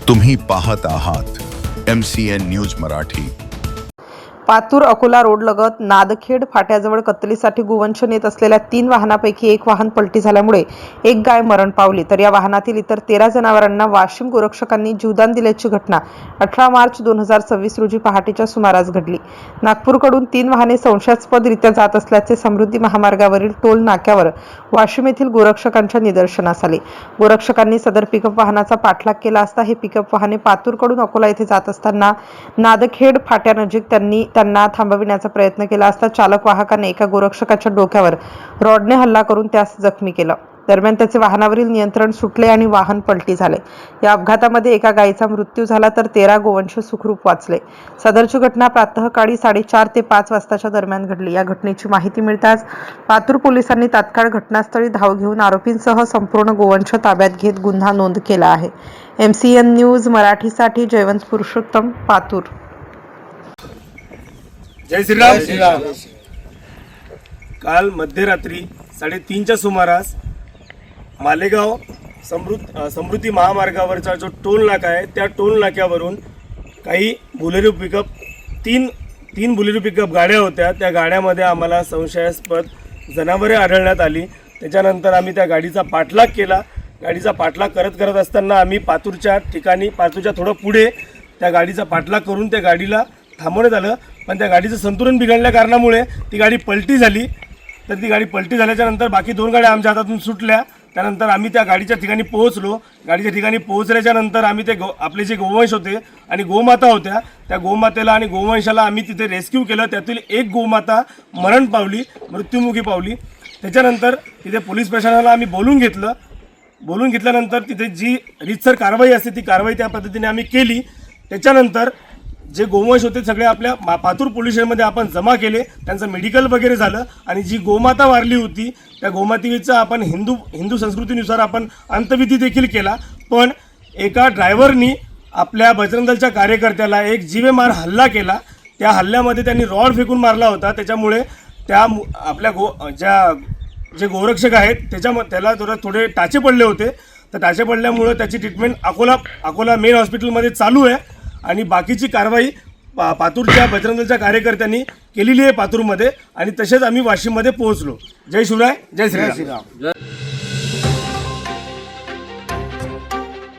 तुम्ही पाहत आहात MCN news Marathi. Patur Akola road लगत नादखेड फाट्याजवळ कत्तलीसाठी गोवंश नेत असलेल्या 3 वाहनापैकी एक वाहन पलटी झाल्यामुळे एक गाय मरण पावली, तर या वाहनातील इतर 13 जनावरांना वाशिम गोरक्षकांनी जीवदान दिल्याची घटना 18 मार्च 2026 रोजी पहाटेच्या सुमारास घडली। नागपूरकडून 3 वाहने संशयास्पदरित्या जात असल्याचे समृद्धी महामार्गावरील टोल नाक्यावर वाशिम येथील गोरक्षकांच्या निदर्शनास आले। गोरक्षकांनी सदर पिकअप वाहनाचा पाठलाग केला असता हे पिकअप वाहने पातूरकडून अकोला येथे जात असताना नादखेड फाट्यानजीक त्यांना थांबविण्याचा प्रयत्न केला असता चालक वाहकाने एका गोरक्षकाच्या डोक्यावर रॉडने हल्ला करून त्यास जखमी केलं। दरम्यान त्याचे वाहनावरील नियंत्रण सुटले आणि वाहन पलटी झाले। या अपघातामध्ये एका गायीचा मृत्यू झाला तर 13 गोवंश सुखरूप वाचले। सदरची घटना प्रातःकाळी 4:30 ते 5 वाजताच्या दरम्यान घडली। या घटनेची माहिती मिळताच पातूर पोलिसांनी तात्काळ घटनास्थळी धाव घेऊन आरोपींसह संपूर्ण गोवंश ताब्यात घेत गुन्हा नोंद केला आहे। MCN न्यूज मराठीसाठी जयवंत पुरुषोत्तम, पातूर। जय श्रीराम। काल मध्यरात्री 3:30च्या सुमारास मालेगाव समृद्धी महामार्गावरचा जो टोल नाका आहे त्या टोल नाक्यावरून काही बुलेरो पिकअप तीन बुलेरो पिकअप गाड्या होत्या। त्या गाड्यामध्ये आम्हाला संशयास्पद जनावरे आढळण्यात आली। त्याच्यानंतर आम्ही त्या गाडीचा पाठलाग केला। गाडीचा पाठलाग करत असताना आम्ही पातूरच्या थोडं पुढे त्या गाडीचा पाठलाग करून त्या गाडीला थांबवण्यात आलं, पण त्या गाडीचं संतुलन बिघडल्या कारणामुळे ती गाडी पलटी झाली। तर ती गाडी पलटी झाल्याच्या नंतर बाकी 2 गाड्या आमच्या हातातून सुटल्या। त्यानंतर आम्ही त्या गाडीच्या ठिकाणी पोहोचलो। गाडीच्या ठिकाणी पोहोचल्याच्या नंतर आम्ही ते आपले जे गोवंश होते आणि गोमाता होत्या त्या गोमातेला आणि गोवंशाला आम्ही तिथे रेस्क्यू केलं। त्यातील एक गोमाता मरण पावली, मृत्युमुखी पावली। त्याच्यानंतर तिथे पोलीस प्रशासनाला आम्ही बोलून घेतल्यानंतर तिथे जी रीतसर कारवाई असते ती कारवाई त्या पद्धतीने आम्ही केली। त्याच्यानंतर जे गोवंश होते सगळे आपल्या पातूर पोलीस स्टेशनमध्ये आपण जमा केले, त्यांचं मेडिकल वगैरे झालं आणि जी गोमाता वारली होती त्या गोमातेचा आपण हिंदू संस्कृतीनुसार आपण अंत्यविधी देखील केला। पण एका ड्रायव्हरनी आपल्या बजरंग दलच्या कार्यकर्त्याला एक जीवेमार हल्ला केला। त्या हल्ल्यामध्ये त्यांनी रॉड फेकून मारला होता। त्याच्यामुळे त्या आपल्या जे गोरक्षक आहेत त्याला थोडे टाचे पडले होते। तर टाचे पडल्यामुळे त्याची ट्रीटमेंट अकोला मेन हॉस्पिटलमध्ये चालू आहे आणि बाकीची कारवाई पातूरच्या बजरंग दलच्या कार्यकर्त्यांनी केलेली आहे पातूरमध्ये, आणि तसेच आम्ही वाशिममध्ये पोहोचलो। जय शिवराय, जय श्रीराम।